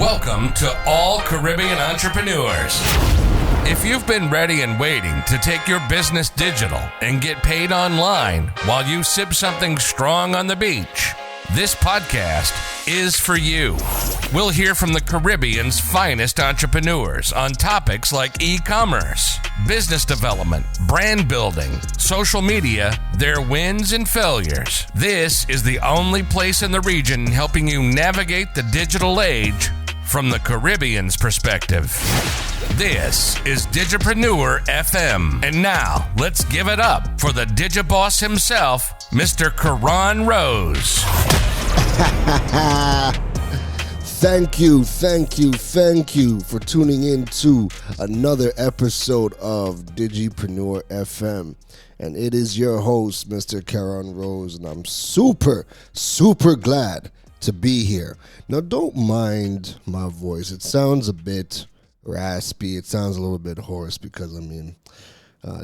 Welcome to All Caribbean Entrepreneurs. If you've been ready and waiting to take your business digital and get paid online while you sip something strong on the beach, this podcast is for you. We'll hear from the Caribbean's finest entrepreneurs on topics like e-commerce, business development, brand building, social media, their wins and failures. This is the only place in the region helping you navigate the digital age from the Caribbean's perspective. This is Digipreneur FM. And now, let's give it up for the Digiboss himself, Mr. Karan Rose. Thank you for tuning in to another episode of Digipreneur FM. And it is your host, Mr. Karan Rose, and I'm super glad to be here. Now, don't mind my voice. It sounds a bit raspy. It sounds a little bit hoarse because,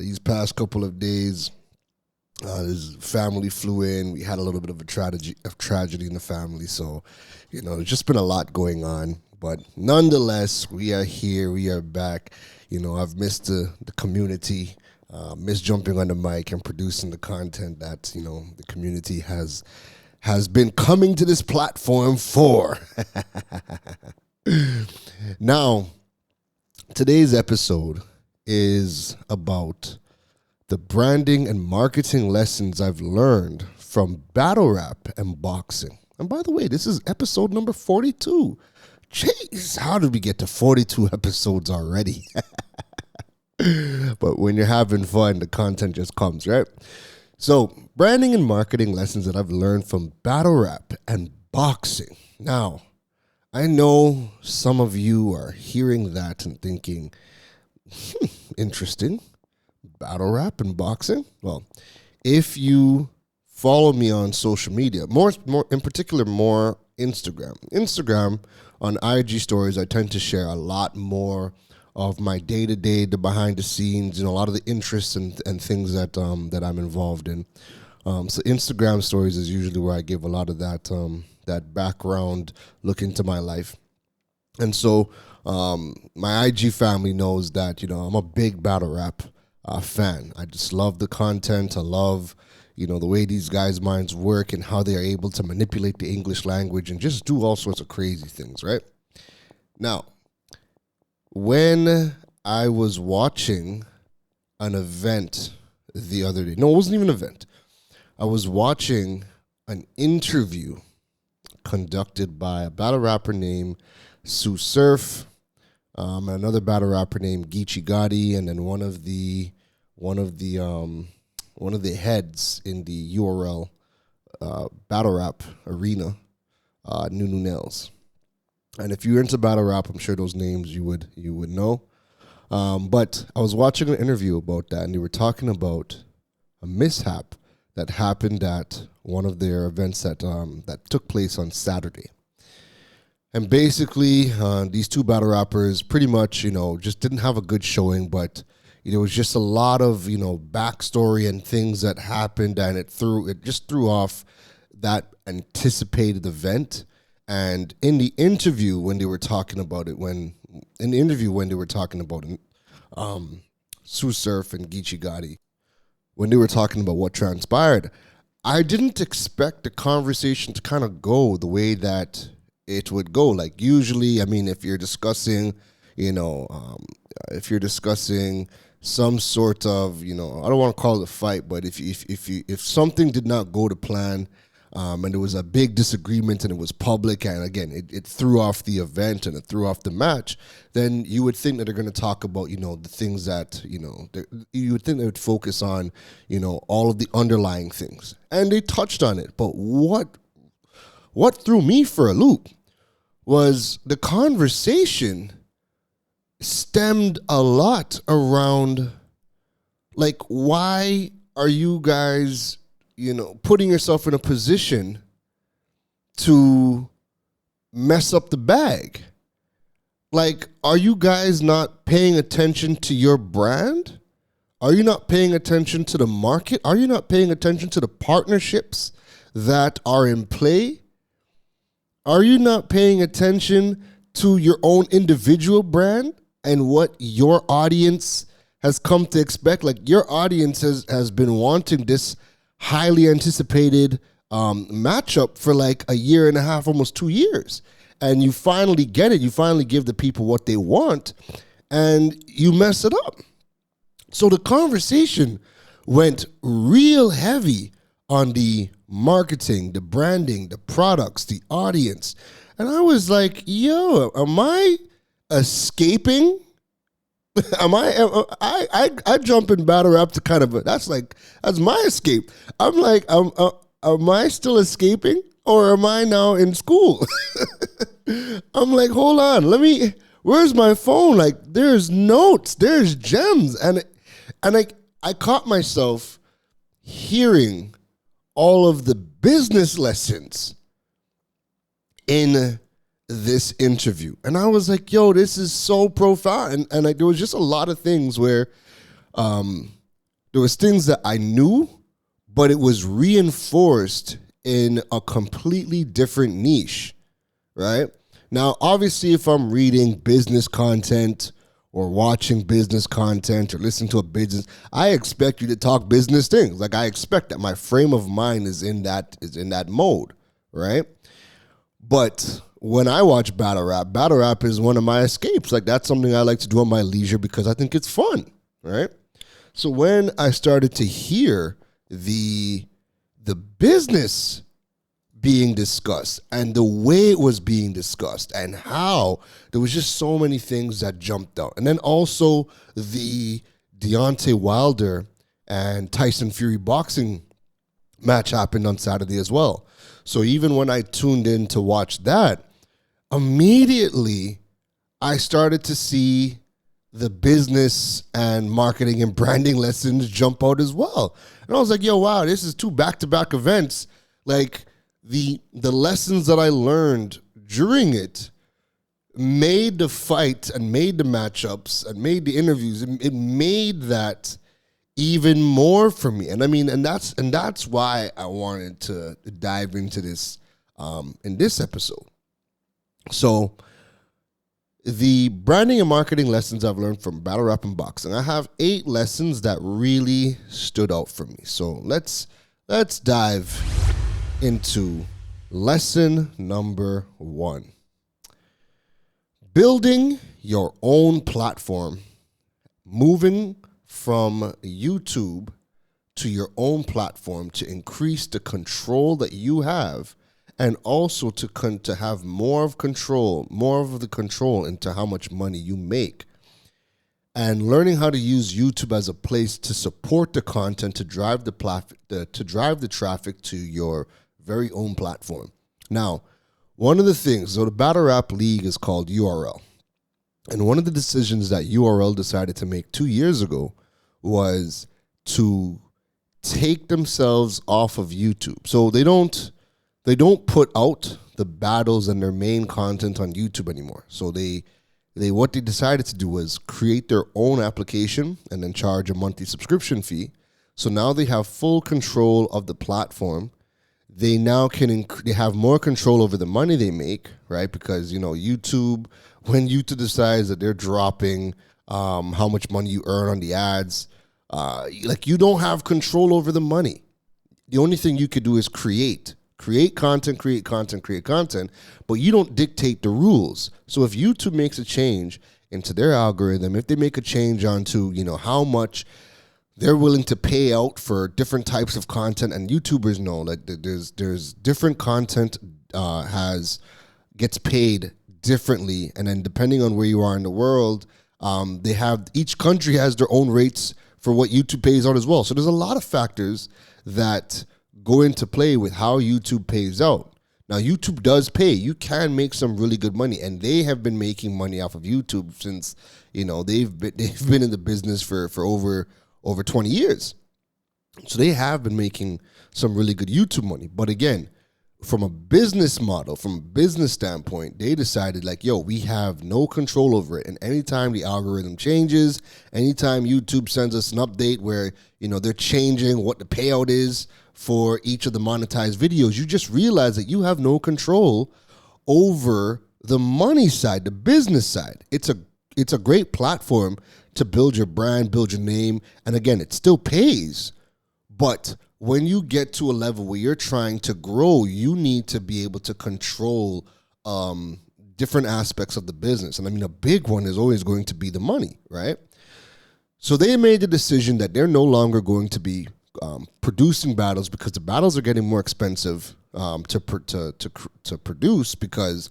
these past couple of days, his family flew in. We had a little bit of a tragedy in the family. So, there's just been a lot going on. But nonetheless, we are here. We are back. I've missed the community, missed jumping on the mic and producing the content that, the community has been coming to this platform for. Now, today's episode is about the branding and marketing lessons I've learned from battle rap and boxing. And by the way, this is episode number 42. Jeez, how did we get to 42 episodes already? But when you're having fun, the content just comes, right? So, branding and marketing lessons that I've learned from battle rap and boxing. Now, I know some of you are hearing that and thinking, interesting, battle rap and boxing? Well, if you follow me on social media, more in particular, more Instagram, on IG stories, I tend to share a lot more of my day-to-day, the behind-the-scenes, a lot of the interests and things that I'm involved in. So Instagram stories is usually where I give a lot of that background look into my life. And so my IG family knows that, I'm a big battle rap fan. I just love the content. I love, the way these guys' minds work and how they are able to manipulate the English language and just do all sorts of crazy things, right? Now, when I was watching an event the other day, no, it wasn't even an event. I was watching an interview conducted by a battle rapper named Sue Surf, another battle rapper named Geechee Gotti, and then one of the heads in the URL battle rap arena, Nunu Nails. And if you're into battle rap, I'm sure those names you would know. But I was watching an interview about that, and they were talking about a mishap that happened at one of their events that took place on Saturday. And basically, these two battle rappers pretty much, just didn't have a good showing, but it was just a lot of, backstory and things that happened, and it just threw off that anticipated event. And in the interview when they were talking about it, Sue Surf and Geechee Gotti, when they were talking about what transpired, I didn't expect the conversation to kind of go the way that it would go. Like usually, if you're discussing, some sort of, I don't want to call it a fight, but if something did not go to plan, and there was a big disagreement and it was public, and again, it threw off the event and it threw off the match, then you would think that they're going to talk about, the things that, you would think they would focus on, all of the underlying things. And they touched on it. But what threw me for a loop was the conversation stemmed a lot around, like, why are you guys putting yourself in a position to mess up the bag? Like, are you guys not paying attention to your brand? Are you not paying attention to the market? Are you not paying attention to the partnerships that are in play? Are you not paying attention to your own individual brand and what your audience has come to expect. Like your audience has been wanting this highly anticipated matchup for like a year and a half, almost 2 years. And you finally get it. You finally give the people what they want and you mess it up. So the conversation went real heavy on the marketing, the branding, the products, the audience. And I was like, yo, am I escaping? I jump in battle rap to kind of, that's my escape. I'm like, am I still escaping or am I now in school? I'm like, hold on, where's my phone? Like there's notes, there's gems. And I caught myself hearing all of the business lessons in this interview. And I was like, yo, this is so profound. And like, there was just a lot of things where there was things that I knew, but it was reinforced in a completely different niche, right? Now, obviously, if I'm reading business content or watching business content or listening to a business, I expect you to talk business things. Like I expect that my frame of mind is in that mode, right? But when I watch battle rap is one of my escapes. Like that's something I like to do on my leisure because I think it's fun, right? So when I started to hear the business being discussed and the way it was being discussed and how there was just so many things that jumped out. And then also the Deontay Wilder and Tyson Fury boxing match happened on Saturday as well. So even when I tuned in to watch that, immediately I started to see the business and marketing and branding lessons jump out as well. And I was like, yo, wow, this is 2 back-to-back events. Like the lessons that I learned during it made the fight and made the matchups and made the interviews. It made that even more for me. And I mean, and that's why I wanted to dive into this in this episode. So the branding and marketing lessons I've learned from battle rap and boxing. I have 8 lessons that really stood out for me. So let's dive into lesson number 1. Building your own platform, moving from YouTube to your own platform to increase the control that you have and also to have more of the control into how much money you make. And learning how to use YouTube as a place to support the content to drive the traffic to your very own platform. Now, one of the things, so the Battle Rap League is called URL. And one of the decisions that URL decided to make 2 years ago was to take themselves off of YouTube. So they don't put out the battles and their main content on YouTube anymore. So what they decided to do was create their own application and then charge a monthly subscription fee. So now they have full control of the platform. They now they have more control over the money they make, right? Because, YouTube, when YouTube decides that they're dropping how much money you earn on the ads, you don't have control over the money. The only thing you could do is create content, but you don't dictate the rules. So if YouTube makes a change into their algorithm, if they make a change onto, how much they're willing to pay out for different types of content, and YouTubers know that there's different content gets paid differently, and then depending on where you are in the world, each country has their own rates for what YouTube pays out as well. So there's a lot of factors that go into play with how YouTube pays out. Now, YouTube does pay. You can make some really good money, and they have been making money off of YouTube since, they've been in the business for over 20 years. So they have been making some really good YouTube money. But again, from a business model, from a business standpoint, they decided we have no control over it. And anytime the algorithm changes, anytime YouTube sends us an update where, they're changing what the payout is for each of the monetized videos, you just realize that you have no control over the money side, the business side, it's a great platform to build your brand, build your name, and again, it still pays. But when you get to a level where you're trying to grow, you need to be able to control different aspects of the business. And I mean, a big one is always going to be the money, right? So they made the decision that they're no longer going to be producing battles because the battles are getting more expensive to produce because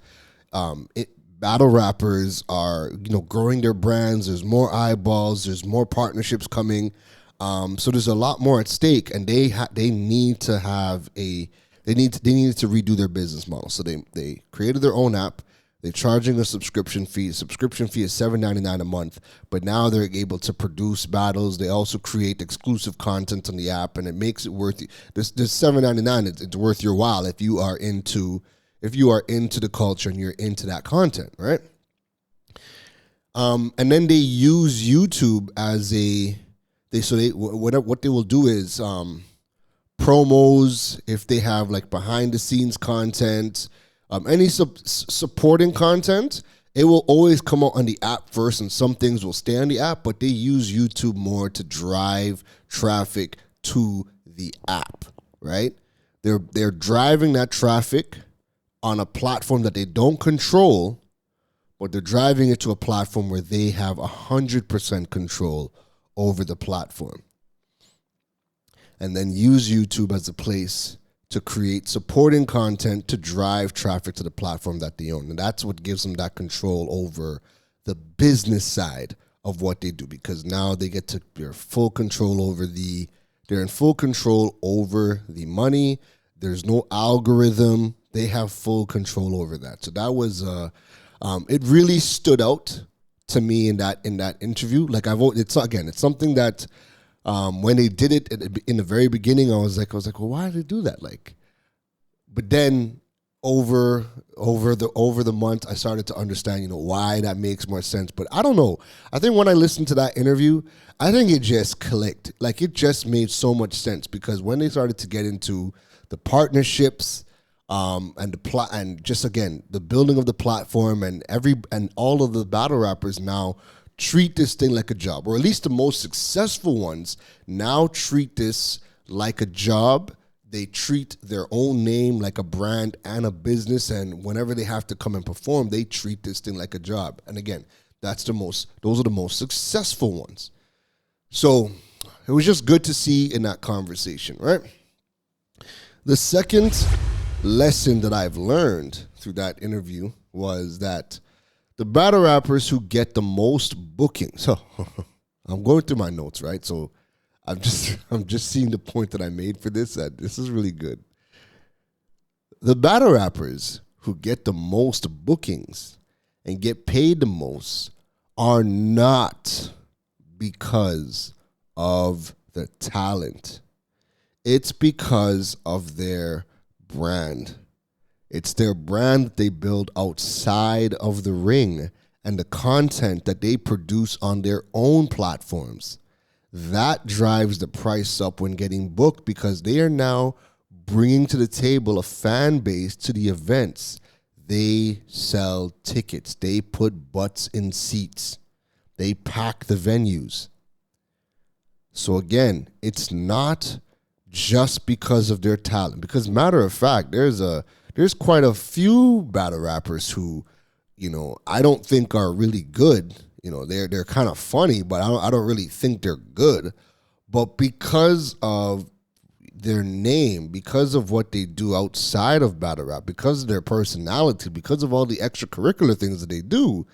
battle rappers are growing their brands. There's more eyeballs. There's more partnerships coming. So there's a lot more at stake, and they need to have they needed to redo their business model. So they created their own app. They're charging a subscription fee. Subscription fee is $7.99 a month, but now they're able to produce battles. They also create exclusive content on the app, and it makes it worth it. This $7.99, it's worth your while if you are into the culture and you're into that content, right? And then they use YouTube as what they will do is promos if they have like behind the scenes content. Any supporting content, it will always come out on the app first, and some things will stay on the app, but they use YouTube more to drive traffic to the app, right? They're driving that traffic on a platform that they don't control, but they're driving it to a platform where they have 100% control over the platform. And then use YouTube as a place to create supporting content to drive traffic to the platform that they own. And that's what gives them that control over the business side of what they do, because now they're in full control over the money. There's no algorithm. They have full control over that. So that was it really stood out to me in that interview. Like it's something that when they did it in the very beginning, I was like, well, why did they do that? Like, but then over the month, I started to understand, why that makes more sense. But I don't know. I think when I listened to that interview, I think it just clicked. Like, it just made so much sense, because when they started to get into the partnerships, and just again the building of the platform, and all of the battle rappers now treat this thing like a job, or at least the most successful ones now treat this like a job. They treat their own name like a brand and a business, and whenever they have to come and perform, they treat this thing like a job. And again, those are the most successful ones. So it was just good to see in that conversation, right? The second lesson that I've learned through that interview was that the battle rappers who get the most bookings. So I'm going through my notes, right? So I'm just seeing the point that I made for this. That this is really good. The battle rappers who get the most bookings and get paid the most are not because of the talent. It's because of their brand. It's their brand that they build outside of the ring and the content that they produce on their own platforms. That drives the price up when getting booked, because they are now bringing to the table a fan base to the events. They sell tickets. They put butts in seats. They pack the venues. So again, it's not just because of their talent. Because matter of fact, there's quite a few battle rappers who, I don't think are really good. They're kind of funny, but I don't really think they're good. But because of their name, because of what they do outside of battle rap, because of their personality, because of all the extracurricular things that they do,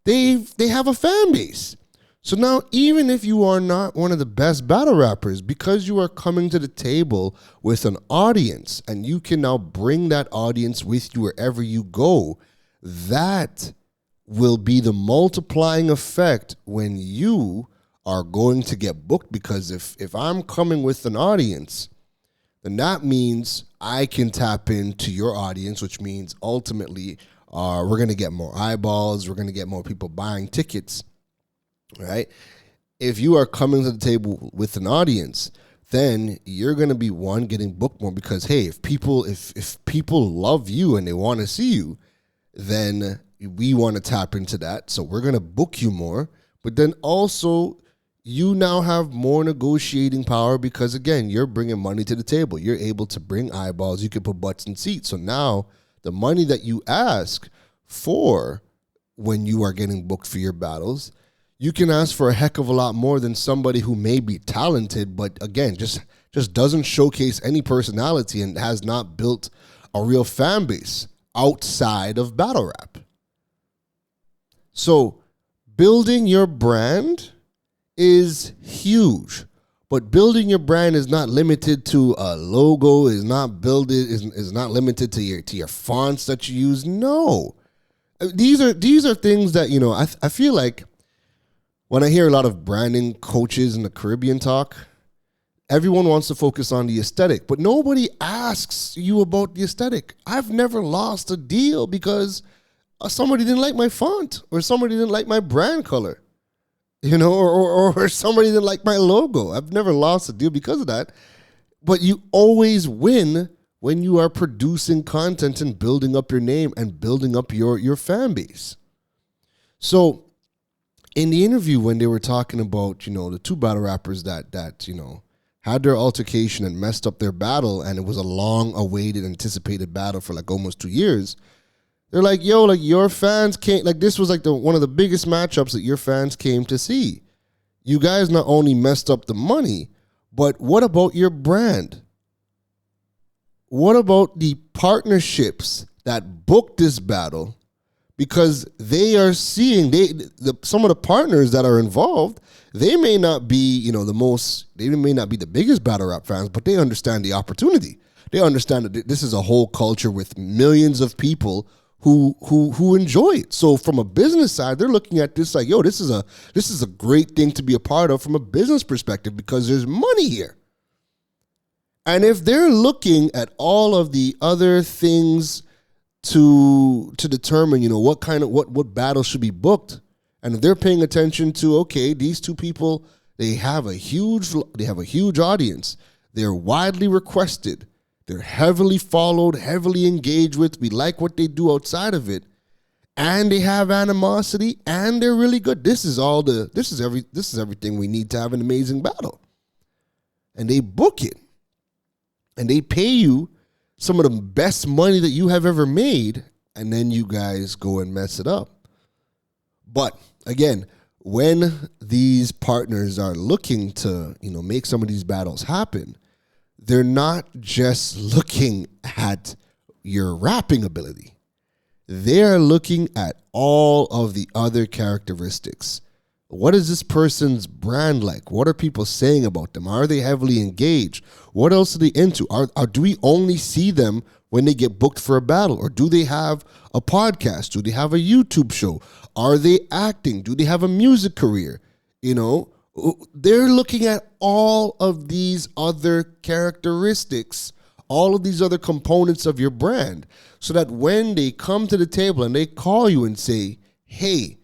they have a fan base. So now, even if you are not one of the best battle rappers, because you are coming to the table with an audience, and you can now bring that audience with you wherever you go, that will be the multiplying effect when you are going to get booked. Because if I'm coming with an audience, then that means I can tap into your audience, which means ultimately we're going to get more eyeballs, we're going to get more people buying tickets. Right? If you are coming to the table with an audience, then you're going to be getting booked more, because hey, if people love you and they want to see you, then we want to tap into that. So we're going to book you more. But then also, you now have more negotiating power because, again, you're bringing money to the table. You're able to bring eyeballs. You can put butts in seats. So now the money that you ask for when you are getting booked for your battles, you can ask for a heck of a lot more than somebody who may be talented, but again, just doesn't showcase any personality and has not built a real fan base outside of battle rap. So building your brand is huge, but building your brand is not limited to a logo, is not limited to your fonts that you use. No. These are things that, you know, I feel like when I hear a lot of branding coaches in the Caribbean talk, everyone wants to focus on the aesthetic, but nobody asks you about the aesthetic. I've never lost a deal because somebody didn't like my font or somebody didn't like my brand color, you know, or somebody didn't like my logo. I've never lost a deal because of that. But you always win when you are producing content and building up your name and building up your fan base. So in the interview, when they were talking about, you know, the two battle rappers that you know, had their altercation and messed up their battle, and it was a long-awaited, anticipated battle for like almost 2 years, they're like, yo, like your fans came, like this was like one of the biggest matchups that your fans came to see. You guys not only messed up the money, but what about your brand? What about the partnerships that booked this battle? Because they are seeing some of the partners that are involved, they may not be, you know, they may not be the biggest battle rap fans, but they understand the opportunity. They understand that this is a whole culture with millions of people who enjoy it. So from a business side, they're looking at this like, yo, this is a great thing to be a part of from a business perspective because there's money here. And if they're looking at all of the other things to determine, you know, what battle should be booked, and if they're paying attention to, okay, these two people, they have a huge audience, they're widely requested, they're heavily followed, heavily engaged with, we like what they do outside of it, and they have animosity, and they're really good. This is everything we need to have an amazing battle. And they book it, and they pay you some of the best money that you have ever made, and then you guys go and mess it up. But again, when these partners are looking to, you know, make some of these battles happen, they're not just looking at your rapping ability. They're looking at all of the other characteristics. What is this person's brand like? What are people saying about them? Are they heavily engaged? What else are they into? Do we only see them when they get booked for a battle? Or do they have a podcast? Do they have a YouTube show? Are they acting? Do they have a music career? You know, they're looking at all of these other characteristics, all of these other components of your brand, so that when they come to the table and they call you and say, hey,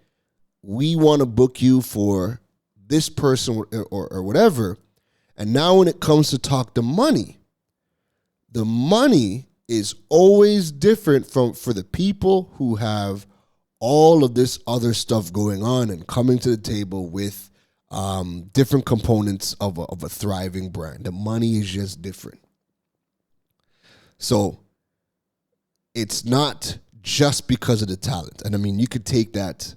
we want to book you for this person or whatever. And now when it comes to talk the money is always different for the people who have all of this other stuff going on and coming to the table with different components of a thriving brand. The money is just different. So it's not just because of the talent. And I mean, you could take that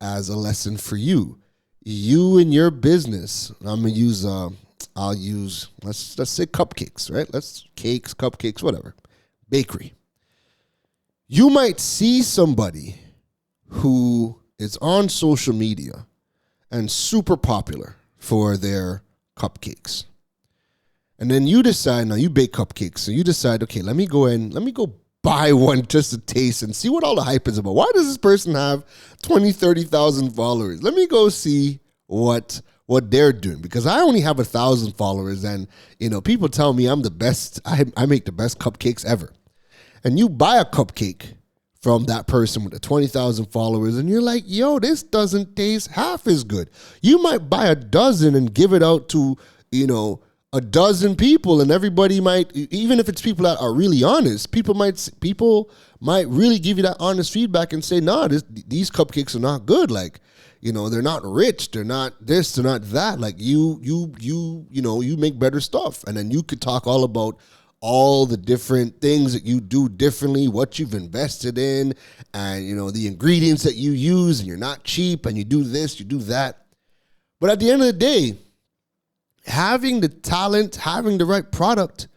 as a lesson for you. You and your business, I'll use, let's say cupcakes, right? Cupcakes, whatever. Bakery. You might see somebody who is on social media and super popular for their cupcakes. And then you decide, now you bake cupcakes, so you decide, okay, let me go buy one just to taste and see what all the hype is about. Why does this person have 20, 30,000 followers? Let me go see what they're doing, because I only have 1,000 followers, and you know, people tell me I'm the best. I make the best cupcakes ever. And you buy a cupcake from that person with the 20,000 followers, and you're like, yo, this doesn't taste half as good. You might buy a dozen and give it out to, you know, a dozen people, and everybody might, even if it's people that are really honest, people might really give you that honest feedback and say, nah, these cupcakes are not good. Like, they're not rich, they're not this, they're not that. Like you make better stuff. And then you could talk all about all the different things that you do differently, what you've invested in, and the ingredients that you use, and you're not cheap, and you do this, you do that. But at the end of the day, having the talent, having the right product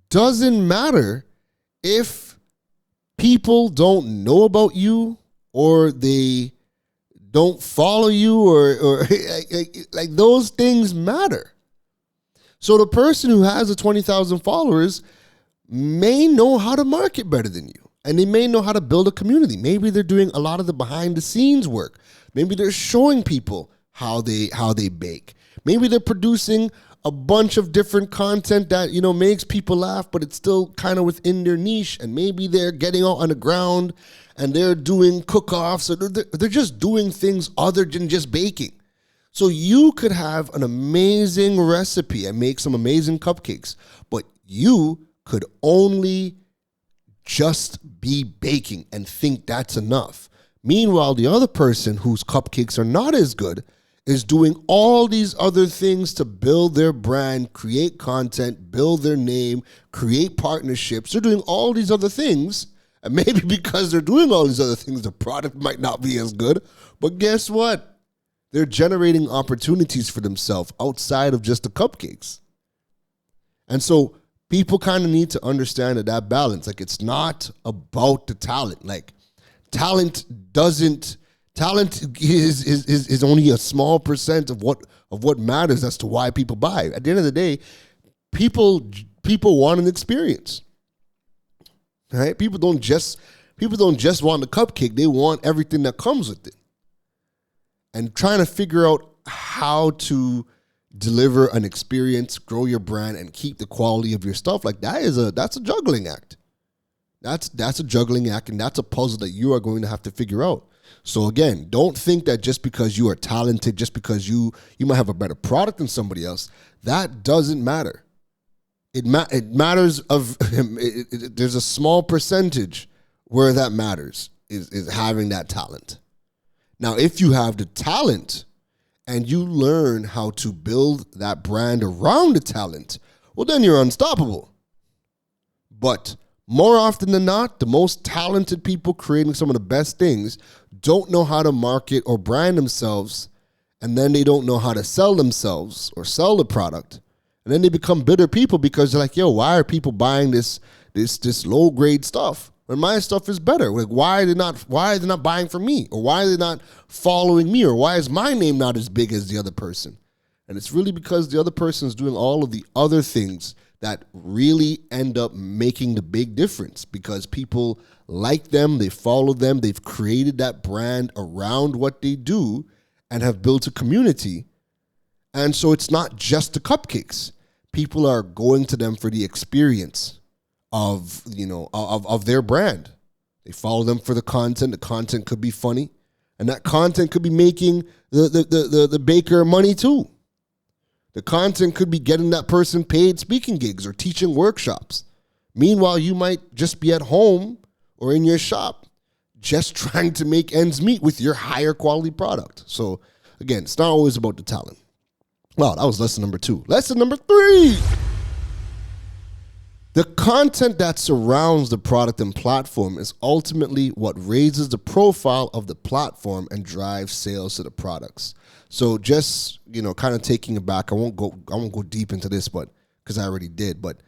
doesn't matter if people don't know about you or they don't follow you or like those things matter. So the person who has the 20,000 followers may know how to market better than you, and they may know how to build a community. Maybe they're doing a lot of the behind the scenes work. Maybe they're showing people how they bake. Maybe they're producing a bunch of different content that, makes people laugh, but it's still kind of within their niche. And maybe they're getting out on the ground and they're doing cook-offs. Or they're just doing things other than just baking. So you could have an amazing recipe and make some amazing cupcakes, but you could only just be baking and think that's enough. Meanwhile, the other person whose cupcakes are not as good is doing all these other things to build their brand, create content, build their name, create partnerships. They're doing all these other things. And maybe because they're doing all these other things, the product might not be as good. But guess what? They're generating opportunities for themselves outside of just the cupcakes. And so people kind of need to understand that balance. Like, it's not about the talent. Like, talent is only a small percent of what matters as to why people buy. At the end of the day, people want an experience. Right? People don't just want the cupcake. They want everything that comes with it. And trying to figure out how to deliver an experience, grow your brand, and keep the quality of your stuff, like that's a juggling act. That's a juggling act, and that's a puzzle that you are going to have to figure out. So again, don't think that just because you are talented, just because you might have a better product than somebody else, that doesn't matter. It matters there's a small percentage where that matters is having that talent. Now, if you have the talent and you learn how to build that brand around the talent, well, then you're unstoppable. But more often than not, the most talented people creating some of the best things don't know how to market or brand themselves, and then they don't know how to sell themselves or sell the product. And then they become bitter people because they're like, yo, why are people buying this low grade stuff when my stuff is better? Like, why are they not buying from me? Or why are they not following me? Or why is my name not as big as the other person? And it's really because the other person is doing all of the other things that really end up making the big difference, because people like them, they follow them, they've created that brand around what they do and have built a community. And so it's not just the cupcakes. People are going to them for the experience of their brand. They follow them for the content. The content could be funny, and that content could be making the baker money too. The content could be getting that person paid speaking gigs or teaching workshops. Meanwhile, you might just be at home or in your shop just trying to make ends meet with your higher quality product. So again, it's not always about the talent. Well, that was lesson number 2. Lesson number 3. The content that surrounds the product and platform is ultimately what raises the profile of the platform and drives sales to the products. So just, kind of taking it back, I won't go deep into this, but because I already did, but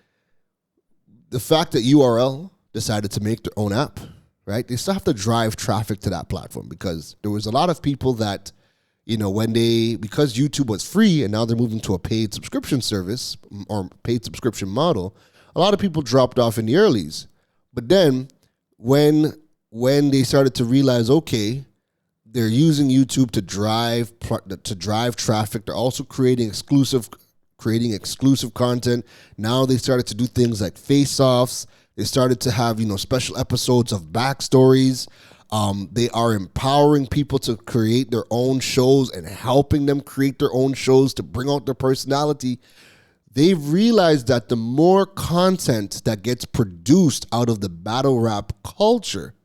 the fact that URL decided to make their own app, right? They still have to drive traffic to that platform, because there was a lot of people that, because YouTube was free and now they're moving to a paid subscription service or paid subscription model, a lot of people dropped off in the earlies. But then when they started to realize, okay, they're using YouTube to drive traffic, they're also creating exclusive content. Now they started to do things like face-offs. They started to have, special episodes of backstories. They are empowering people to create their own shows and helping them create their own shows to bring out their personality. they've realized that the more content that gets produced out of the battle rap culture,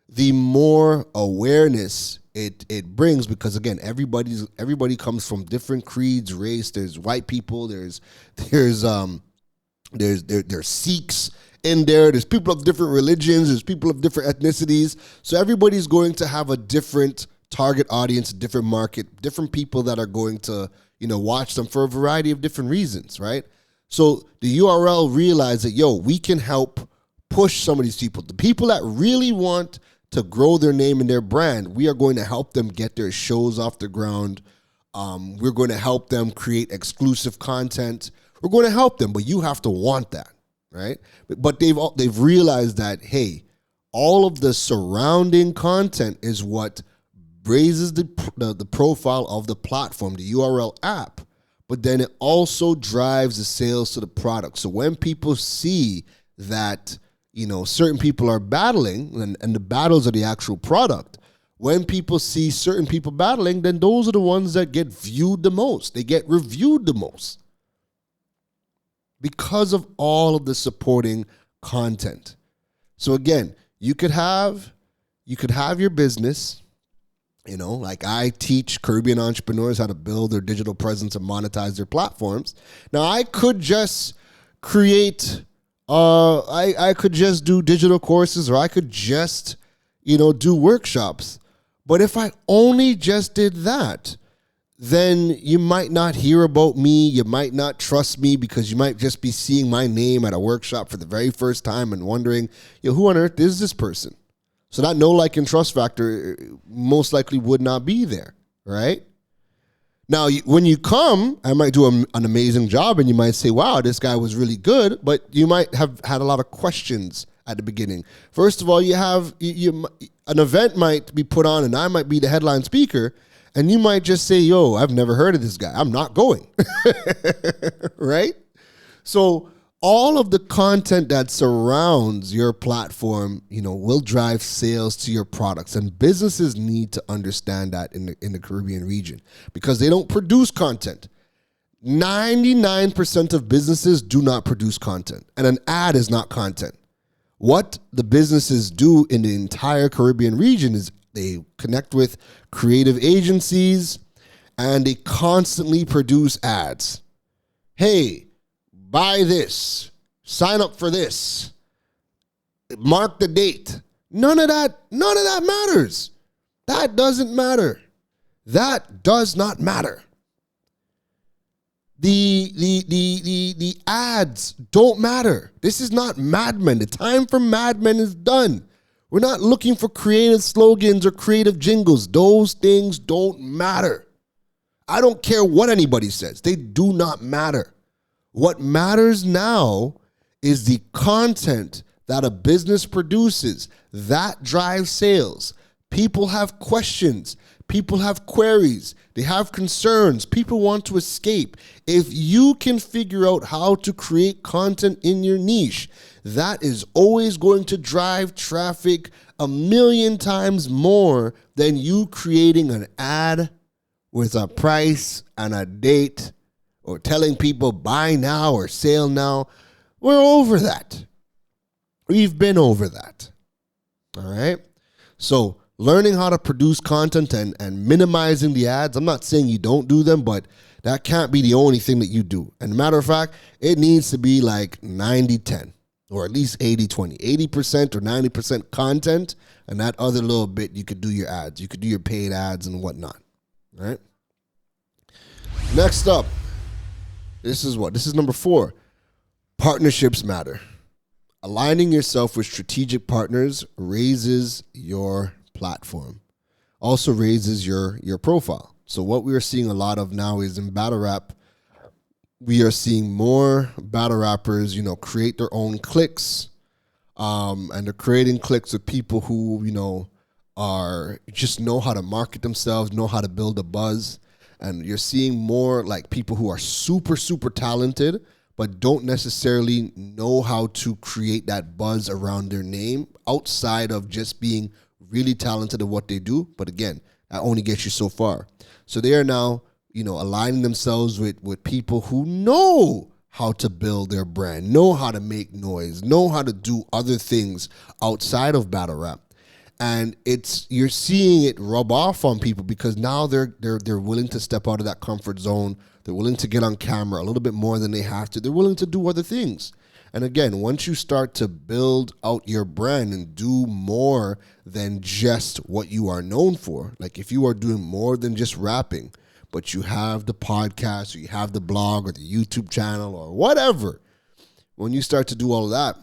the more awareness it brings, because again, everybody comes from different creeds, race. There's white people, there's Sikhs in there, there's people of different religions, there's people of different ethnicities. So everybody's going to have a different target audience, different market, different people that are going to, watch them for a variety of different reasons, right? So the URL realized that, we can help push some of these people. The people that really want to grow their name and their brand, we are going to help them get their shows off the ground. We're going to help them create exclusive content. We're going to help them, but you have to want that, right? But they've realized that, hey, all of the surrounding content is what raises the profile of the platform, the URL app, but then it also drives the sales to the product. So when people see that, certain people are battling, and the battles are the actual product, when people see certain people battling, then those are the ones that get viewed the most. They get reviewed the most because of all of the supporting content. So again, you could have your business, like I teach Caribbean entrepreneurs how to build their digital presence and monetize their platforms. Now I could just create, I could just do digital courses, or I could just, do workshops. But if I only just did that, then you might not hear about me. You might not trust me, because you might just be seeing my name at a workshop for the very first time and wondering, who on earth is this person? So that know, like, and trust factor most likely would not be there, right? Now, when you come, I might do an amazing job, and you might say, wow, this guy was really good, but you might have had a lot of questions at the beginning. First of all, an event might be put on, and I might be the headline speaker, and you might just say, I've never heard of this guy. I'm not going, right? So all of the content that surrounds your platform, will drive sales to your products. And businesses need to understand that in the Caribbean region, because they don't produce content. 99% of businesses do not produce content, and an ad is not content. What the businesses do in the entire Caribbean region is they connect with creative agencies, and they constantly produce ads. Hey, buy this, sign up for this, mark the date. None of that matters. That doesn't matter. That does not matter. The ads don't matter. This is not Mad Men. The time for Mad Men is done. We're not looking for creative slogans or creative jingles. Those things don't matter. I don't care what anybody says. They do not matter. What matters now is the content that a business produces. That drives sales. People have questions. People have queries. They have concerns. People want to escape. If you can figure out how to create content in your niche, that is always going to drive traffic 1,000,000 times more than you creating an ad with a price and a date, or telling people buy now or sale now. We're over that. We've been over that. All right? So learning how to produce content and minimizing the ads, I'm not saying you don't do them, but that can't be the only thing that you do. And matter of fact, it needs to be like 90-10, or at least 80-20. 80% or 90% content, and that other little bit, you could do your ads. You could do your paid ads and whatnot. All right? Next up. This is number 4. Partnerships matter. Aligning yourself with strategic partners raises your platform. Also raises your profile. So what we are seeing a lot of now is in battle rap, we are seeing more battle rappers, create their own cliques. And they're creating cliques with people who, are just know how to market themselves, know how to build a buzz. And you're seeing more like people who are super, super talented, but don't necessarily know how to create that buzz around their name outside of just being really talented at what they do. But again, that only gets you so far. So they are now, aligning themselves with people who know how to build their brand, know how to make noise, know how to do other things outside of battle rap. And you're seeing it rub off on people because now they're willing to step out of that comfort zone. They're willing to get on camera a little bit more than they have to. They're willing to do other things. And again, once you start to build out your brand and do more than just what you are known for, like if you are doing more than just rapping, but you have the podcast or you have the blog or the YouTube channel or whatever, when you start to do all of that,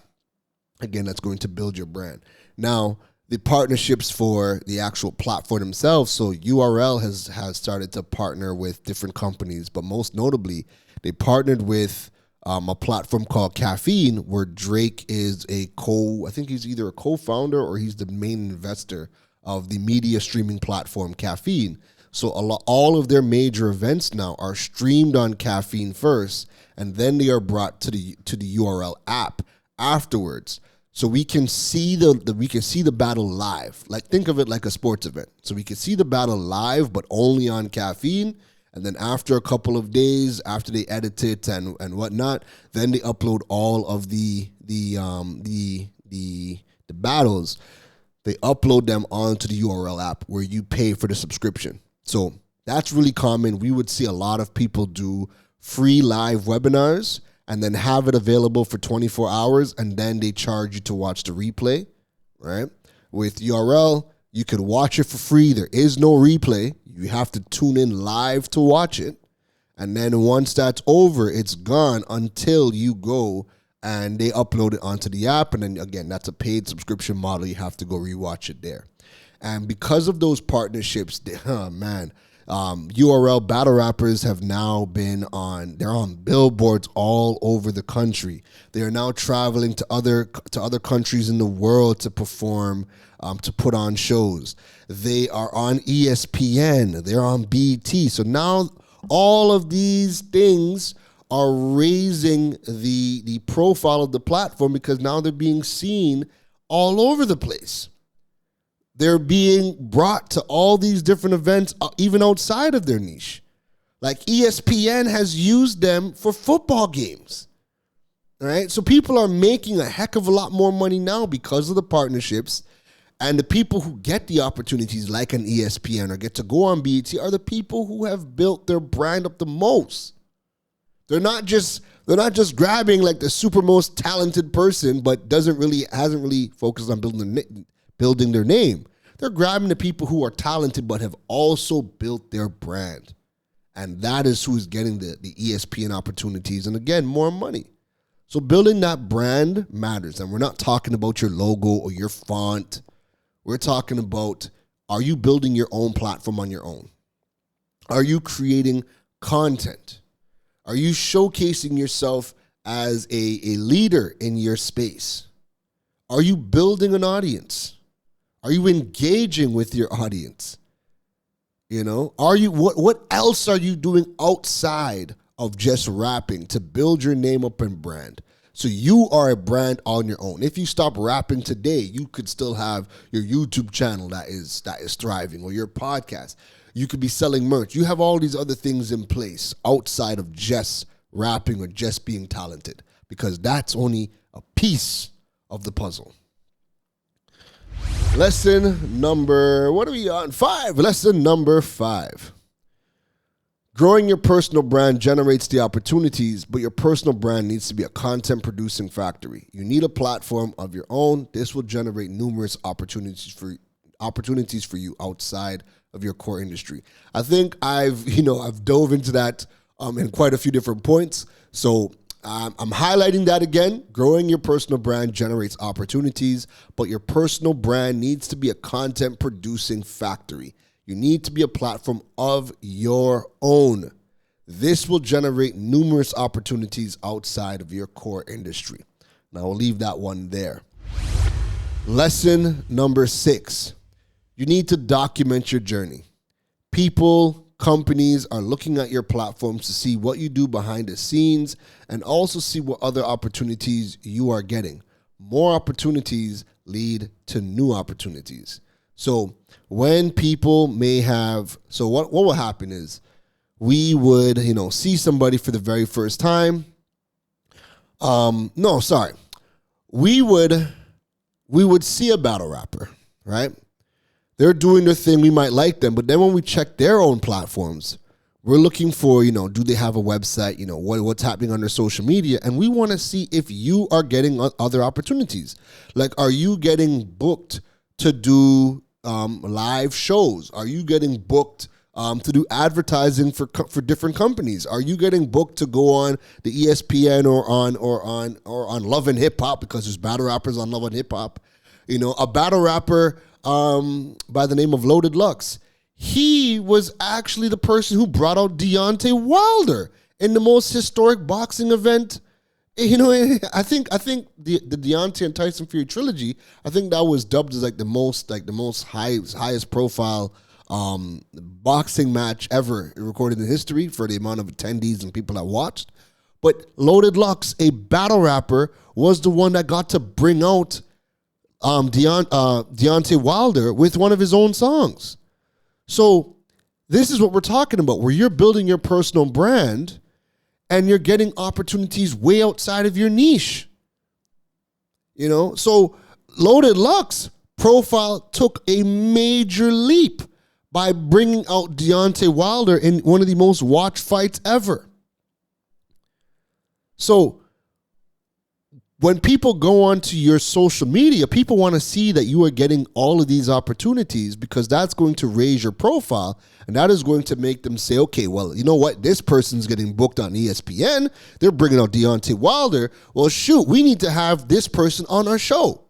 again, that's going to build your brand. Now, the partnerships for the actual platform themselves. So URL has started to partner with different companies, but most notably, they partnered with a platform called Caffeine, where Drake is I think he's either a co-founder or he's the main investor of the media streaming platform Caffeine. So all of their major events now are streamed on Caffeine first, and then they are brought to the URL app afterwards. So we can see the battle live. Like, think of it like a sports event. So we can see the battle live, but only on Caffeine. And then after a couple of days, after they edit it and whatnot, then they upload all of the battles. They upload them onto the URL app where you pay for the subscription. So that's really common. We would see a lot of people do free live webinars and then have it available for 24 hours, and then they charge you to watch the replay, right? With URL, you could watch it for free. There is no replay. You have to tune in live to watch it. And then once that's over, it's gone until you go and they upload it onto the app. And then, again, that's a paid subscription model. You have to go rewatch it there. And because of those partnerships, URL battle rappers have now they're on billboards all over the country. They are now traveling to other countries in the world to perform, to put on shows. They are on ESPN. They're on BT. So now all of these things are raising the profile of the platform because now they're being seen all over the place. They're being brought to all these different events, even outside of their niche. Like ESPN has used them for football games. All right? So people are making a heck of a lot more money now because of the partnerships. And the people who get the opportunities like an ESPN or get to go on BET are the people who have built their brand up the most. They're not just grabbing like the super most talented person, but hasn't really focused on building their name. They're grabbing the people who are talented but have also built their brand. And that is who's getting the ESPN opportunities and, again, more money. So building that brand matters. And we're not talking about your logo or your font. We're talking about, are you building your own platform on your own? Are you creating content? Are you showcasing yourself as a leader in your space? Are you building an audience? Are you engaging with your audience? You know, what else are you doing outside of just rapping to build your name up and brand? So you are a brand on your own. If you stop rapping today, you could still have your YouTube channel that is thriving, or your podcast. You could be selling merch. You have all these other things in place outside of just rapping or just being talented, because that's only a piece of the puzzle. Lesson number 5. Lesson number 5. Growing your personal brand generates the opportunities, but your personal brand needs to be a content producing factory. You need a platform of your own. This will generate numerous opportunities for you outside of your core industry. I think I've dove into that in quite a few different points. So I'm highlighting that again. Growing your personal brand generates opportunities, but your personal brand needs to be a content producing factory. You need to be a platform of your own. This will generate numerous opportunities outside of your core industry. Now, I'll leave that one there. Lesson number 6. You need to document your journey. People, companies are looking at your platforms to see what you do behind the scenes and also see what other opportunities you are getting. More opportunities lead to new opportunities. So when people what will happen is we would, see somebody for the very first time. No, sorry. We would see a battle rapper, right? They're doing their thing. We might like them, but then when we check their own platforms, we're looking for, do they have a website? What's happening on their social media? And we want to see if you are getting other opportunities. Like, are you getting booked to do live shows? Are you getting booked to do advertising for different companies? Are you getting booked to go on the ESPN or on Love and Hip Hop, because there's battle rappers on Love and Hip Hop? A battle rapper by the name of Loaded Lux. He was actually the person who brought out Deontay Wilder in the most historic boxing event. I think the Deontay and Tyson Fury trilogy, I think that was dubbed as the most highest profile boxing match ever recorded in history for the amount of attendees and people that watched. But Loaded Lux, a battle rapper, was the one that got to bring out Deontay Wilder with one of his own songs. So this is what we're talking about, where you're building your personal brand and you're getting opportunities way outside of your niche. So Loaded Lux profile took a major leap by bringing out Deontay Wilder in one of the most watched fights ever. So when people go onto your social media, people want to see that you are getting all of these opportunities, because that's going to raise your profile, and that is going to make them say, okay, well, you know what? This person's getting booked on ESPN. They're bringing out Deontay Wilder. Well, shoot, we need to have this person on our show.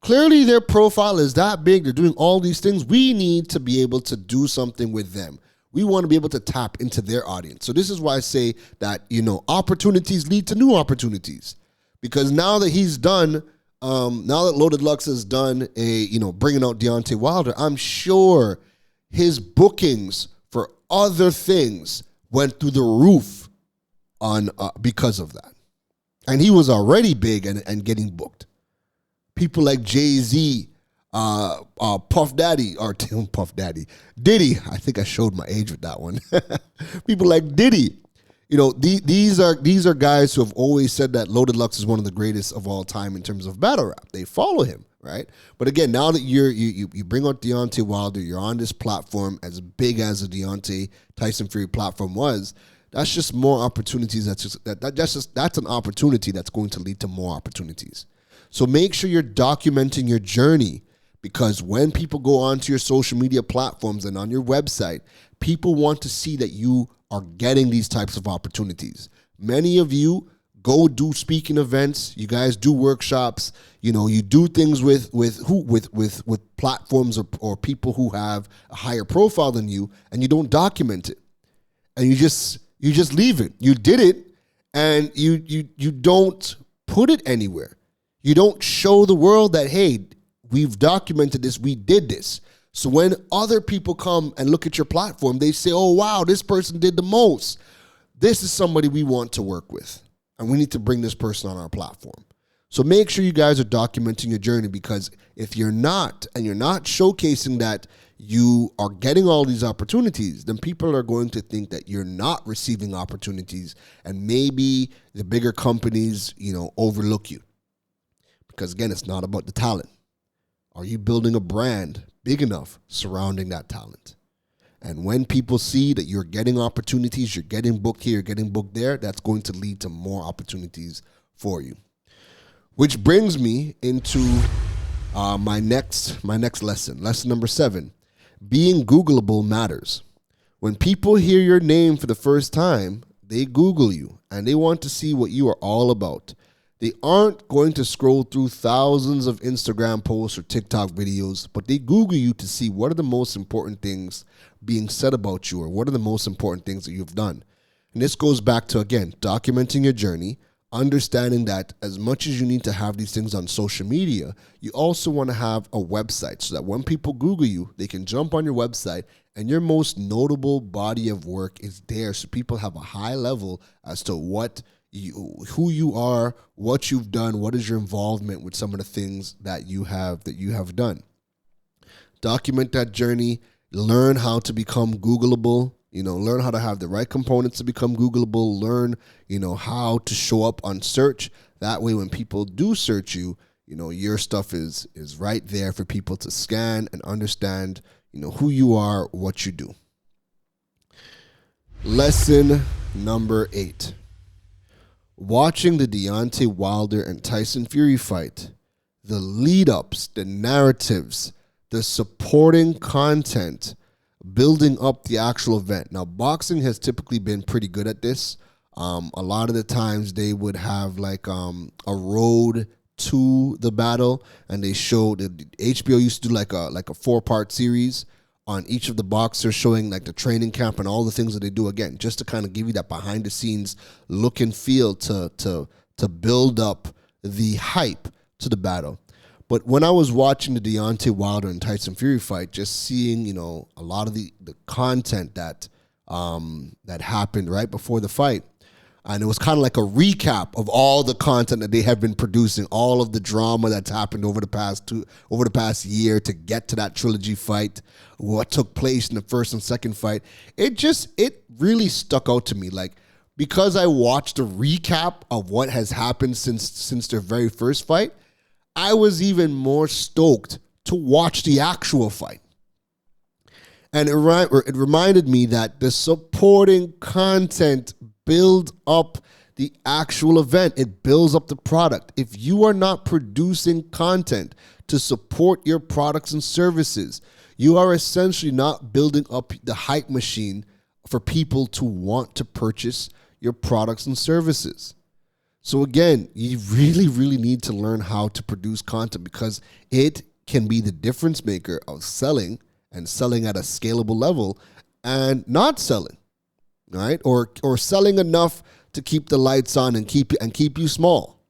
Clearly, their profile is that big. They're doing all these things. We need to be able to do something with them. We want to be able to tap into their audience. So this is why I say that, opportunities lead to new opportunities. Because now that he's done, now that Loaded Lux has done bringing out Deontay Wilder, I'm sure his bookings for other things went through the roof because of that. And he was already big and getting booked. People like Jay-Z, Puff Daddy, Diddy. I think I showed my age with that one. People like Diddy. These are guys who have always said that Loaded Lux is one of the greatest of all time in terms of battle rap. They follow him, right? But again, now that you bring out Deontay Wilder, you're on this platform as big as the Deontay Tyson Fury platform was. That's just more opportunities. That's an opportunity that's going to lead to more opportunities. So make sure you're documenting your journey, because when people go onto your social media platforms and on your website, people want to see that you are getting these types of opportunities. Many of you go do speaking events. You guys do workshops. You do things with platforms or people who have a higher profile than you, and you don't document it, and you just leave it. You did it, and you don't put it anywhere. You don't show the world that, hey, we've documented this, we did this. So when other people come and look at your platform, they say, oh, wow, this person did the most. This is somebody we want to work with, and we need to bring this person on our platform. So make sure you guys are documenting your journey, because if you're not, and you're not showcasing that you are getting all these opportunities, then people are going to think that you're not receiving opportunities, and maybe the bigger companies, overlook you. Because again, it's not about the talent. Are you building a brand big enough surrounding that talent? And when people see that you're getting opportunities, you're getting booked here, you're getting booked there, that's going to lead to more opportunities for you. Which brings me into my next lesson. Lesson number 7. Being Googleable matters. When people hear your name for the first time, they Google you, and they want to see what you are all about. They aren't going to scroll through thousands of Instagram posts or TikTok videos, but they Google you to see what are the most important things being said about you, or what are the most important things that you've done. And this goes back to, again, documenting your journey, understanding that as much as you need to have these things on social media, you also want to have a website so that when people Google you, they can jump on your website and your most notable body of work is there, so people have a high level as to who you are, what you've done, what is your involvement with some of the things that you have done. Document that journey. Learn how to become Googleable. learn how to have the right components to become Googleable, learn, how to show up on search. That way when people do search you, your stuff is right there for people to scan and understand, who you are, what you do. Lesson number 8. Watching the Deontay Wilder and Tyson Fury fight, the lead-ups, the narratives, the supporting content, building up the actual event. Now, boxing has typically been pretty good at this. A lot of the times they would have like a road to the battle, and they showed HBO used to do like a 4-part series on each of the boxers, showing like the training camp and all the things that they do, again, just to kind of give you that behind the scenes look and feel to build up the hype to the battle. But when I was watching the Deontay Wilder and Tyson Fury fight, just seeing, a lot of the content that happened right before the fight, and it was kind of like a recap of all the content that they have been producing, all of the drama that's happened over the past year to get to that trilogy fight, what took place in the first and second fight. It really stuck out to me, like, because I watched a recap of what has happened since their very first fight. I was even more stoked to watch the actual fight. And it reminded me that the supporting content builds up the actual event. It builds up the product. If you are not producing content to support your products and services, you are essentially not building up the hype machine for people to want to purchase your products and services. So again, you really, really need to learn how to produce content, because it can be the difference maker of selling, and selling at a scalable level, and not selling, right? Or selling enough to keep the lights on and keep you small,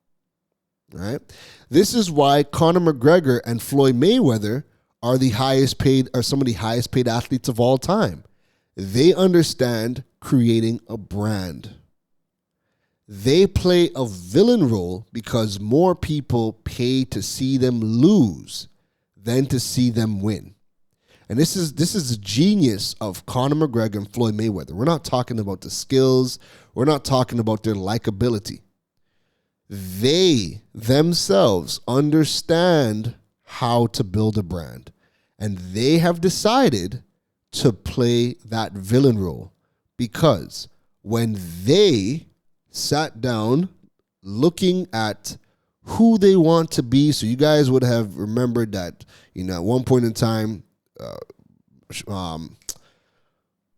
right? This is why Conor McGregor and Floyd Mayweather are some of the highest paid athletes of all time. They understand creating a brand. They play a villain role because more people pay to see them lose than to see them win. And this is the genius of Conor McGregor and Floyd Mayweather. We're not talking about the skills. We're not talking about their likability. They themselves understand how to build a brand. And they have decided to play that villain role, because when they sat down looking at who they want to be. So you guys would have remembered that, at one point in time,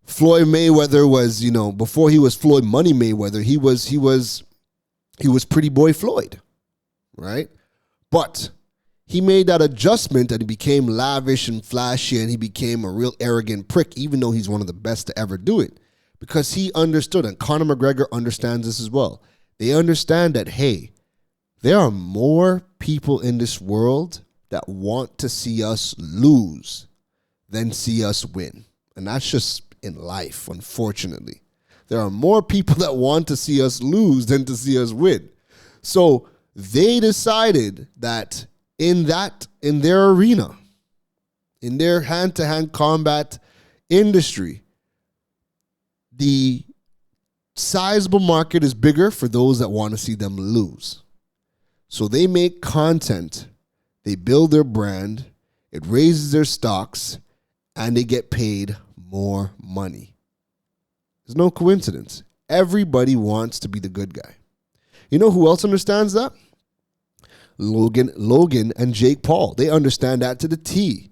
Floyd Mayweather was, before he was Floyd Money Mayweather, he was Pretty Boy Floyd, right? But he made that adjustment and he became lavish and flashy, and he became a real arrogant prick, even though he's one of the best to ever do it. Because he understood, and Conor McGregor understands this as well. They understand that, hey, there are more people in this world that want to see us lose than see us win. And that's just in life, unfortunately. There are more people that want to see us lose than to see us win. So they decided that in their arena, in their hand-to-hand combat industry, the sizable market is bigger for those that want to see them lose. So they make content, they build their brand, it raises their stocks, and they get paid more money. There's no coincidence. Everybody wants to be the good guy. You know who else understands that? Logan and Jake Paul. They understand that to the T.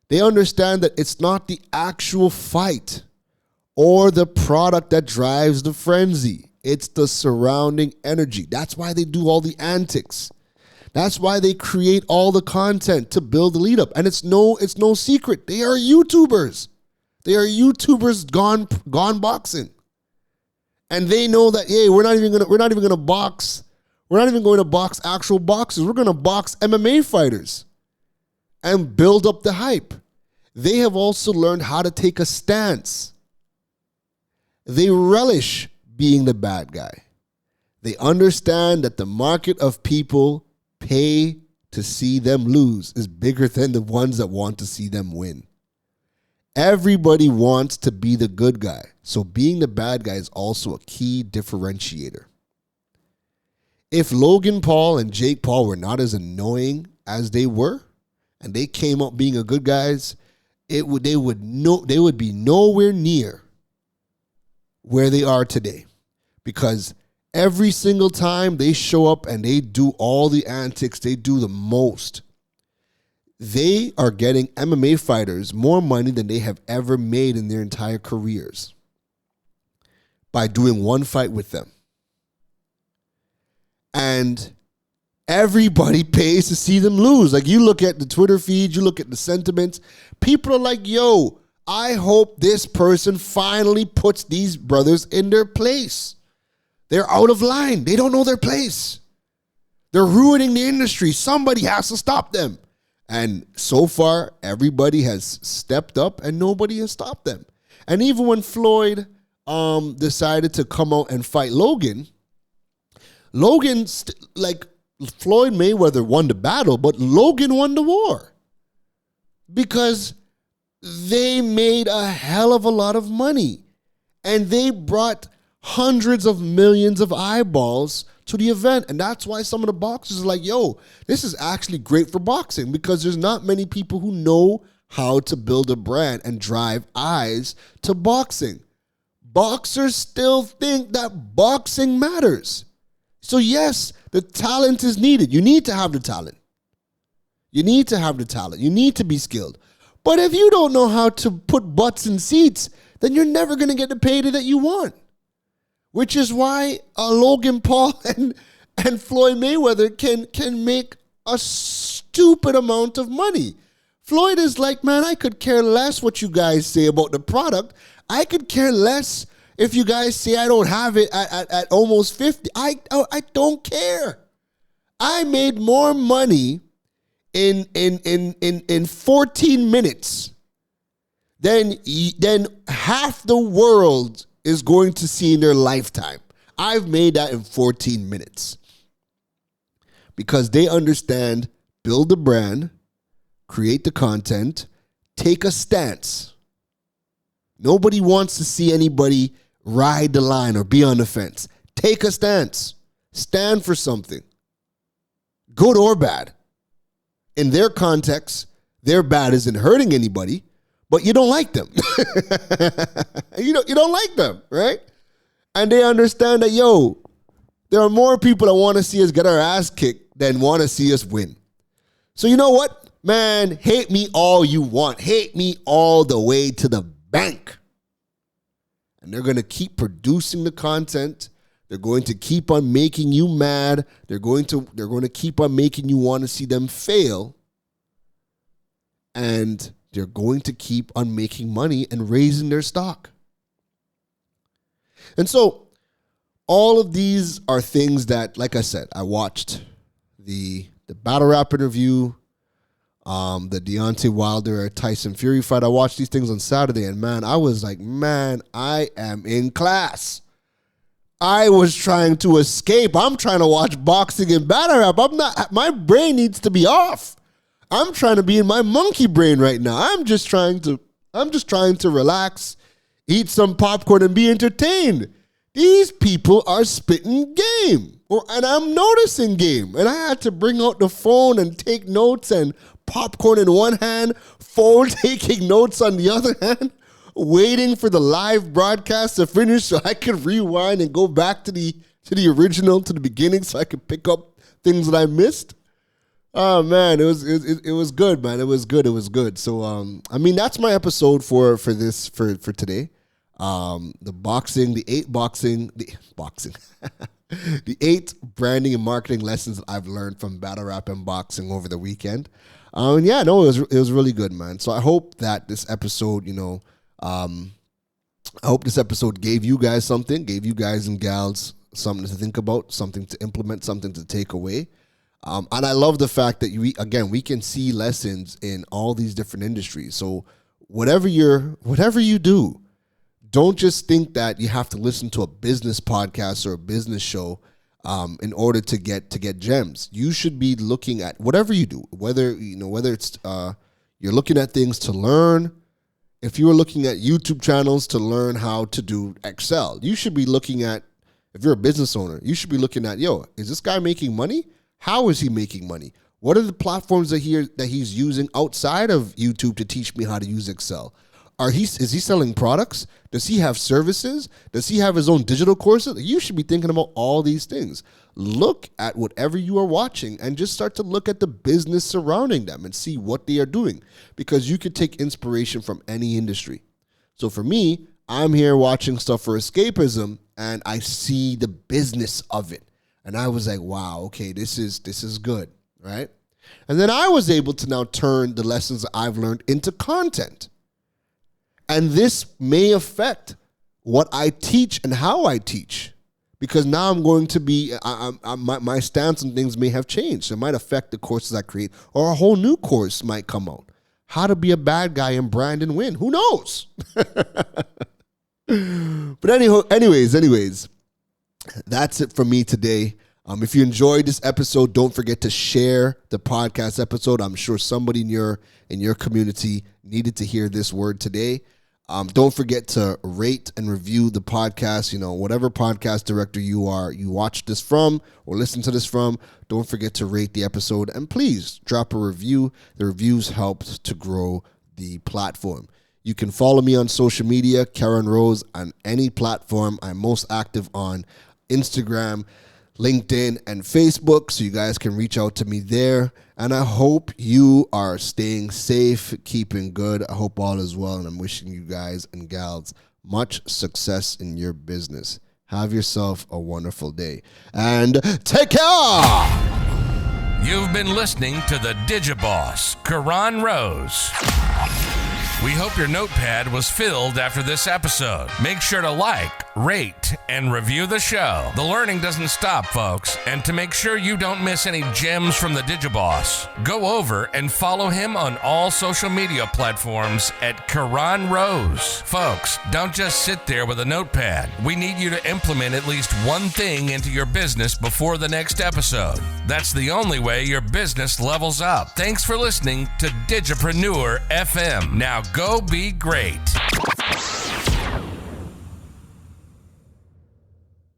They understand that it's not the actual fight or the product that drives the frenzy. It's the surrounding energy. That's why they do all the antics. That's why they create all the content to build the lead up. And it's no secret. They are YouTubers. They are YouTubers gone boxing. And they know that, hey, we're not even going to box. We're not even going to box actual boxers. We're going to box MMA fighters and build up the hype. They have also learned how to take a stance. They relish being the bad guy. They understand that the market of people pay to see them lose is bigger than the ones that want to see them win. Everybody wants to be the good guy. So being the bad guy is also a key differentiator. If Logan Paul and Jake Paul were not as annoying as they were, and they came up being a good guys, they would be nowhere near where they are today. Because every single time they show up and they do all the antics, they do the most, they are getting MMA fighters more money than they have ever made in their entire careers by doing one fight with them. And everybody pays to see them lose. Like, you look at the Twitter feed, you look at the sentiments. People are like, yo, I hope this person finally puts these brothers in their place. They're out of line. They don't know their place. They're ruining the industry. Somebody has to stop them. And so far, everybody has stepped up and nobody has stopped them. And even when Floyd decided to come out and fight Logan, Floyd Mayweather won the battle, but Logan won the war. Because they made a hell of a lot of money. And they brought hundreds of millions of eyeballs to the event. And that's why some of the boxers are like, yo, this is actually great for boxing, because there's not many people who know how to build a brand and drive eyes to boxing. Boxers still think that boxing matters. So yes, the talent is needed. You need to have the talent. You need to have the talent. You need to be skilled. But if you don't know how to put butts in seats, then you're never going to get the payday that you want. Which is why Logan Paul and Floyd Mayweather can make a stupid amount of money. Floyd is like, man, I could care less what you guys say about the product. I could care less if you guys say I don't have it at almost 50. I don't care. I made more money in 14 minutes than half the world is going to see in their lifetime. I've made that in 14 minutes. Because they understand, build the brand, create the content, take a stance. Nobody wants to see anybody ride the line or be on the fence. Take a stance. Stand for something. Good or bad. In their context, their bad isn't hurting anybody, but you don't like them. you don't like them, right? And they understand that, yo, there are more people that want to see us get our ass kicked than want to see us win. So you know what? Man, hate me all you want. Hate me all the way to the bank. And they're going to keep producing the content. They're going to keep on making you mad. They're going to keep on making you want to see them fail. And they're going to keep on making money and raising their stock. And so all of these are things that, like I said, I watched the battle rap interview, the Deontay Wilder Tyson Fury fight. I watched these things on Saturday, and man, I was like, man, I am in class. I was trying to escape. I'm trying to watch boxing and battle rap. My brain needs to be off. I'm trying to be in my monkey brain right now. I'm just trying to relax, eat some popcorn, and be entertained. These people are spitting game. And I'm noticing game. And I had to bring out the phone and take notes, and popcorn in one hand, phone taking notes on the other hand, waiting for the live broadcast to finish so I could rewind and go back to the original, to the beginning, so I could pick up things that I missed. Oh man, it was good, man. It was good. So I mean, that's my episode for today. The 8 branding and marketing lessons that I've learned from battle rap and boxing over the weekend. It was really good, man. So I hope that this episode, gave you guys something, gave you guys and gals something to think about, something to implement, something to take away. And I love the fact that we can see lessons in all these different industries. So whatever you do, don't just think that you have to listen to a business podcast or a business show in order to get gems. You should be looking at whatever you do, whether it's you're looking at things to learn, if you were looking at YouTube channels to learn how to do Excel, you should be looking at, if you're a business owner, you should be looking at, is this guy making money? How is he making money? What are the platforms that he's using outside of YouTube to teach me how to use Excel? Is he selling products? Does he have services? Does he have his own digital courses? You should be thinking about all these things. Look at whatever you are watching and just start to look at the business surrounding them and see what they are doing, because you could take inspiration from any industry. So for me, I'm here watching stuff for escapism and I see the business of it. And I was like, wow, okay, this is good, right? And then I was able to now turn the lessons I've learned into content. And this may affect what I teach and how I teach, because now I'm going to be, my stance on things may have changed. It might affect the courses I create, or a whole new course might come out. How to be a bad guy and brand and win. Who knows? But anyways, that's it for me today. If you enjoyed this episode, don't forget to share the podcast episode. I'm sure somebody in your community needed to hear this word today. Don't forget to rate and review the podcast. Whatever podcast director you watch this from or listen to this from, don't forget to rate the episode. And please drop a review. The reviews help to grow the platform. You can follow me on social media, Karen Rose, on any platform. I'm most active on Instagram, LinkedIn, and Facebook, so you guys can reach out to me there. And I hope you are staying safe, keeping good. I hope all is well, and I'm wishing you guys and gals much success in your business. Have yourself a wonderful day, and take care! You've been listening to the Digiboss, Karan Rose. We hope your notepad was filled after this episode. Make sure to like, rate, and review the show. The learning doesn't stop, folks. And to make sure you don't miss any gems from the Digiboss, go over and follow him on all social media platforms at Karan Rose. Folks, don't just sit there with a notepad. We need you to implement at least one thing into your business before the next episode. That's the only way your business levels up. Thanks for listening to Digipreneur FM. Now go be great.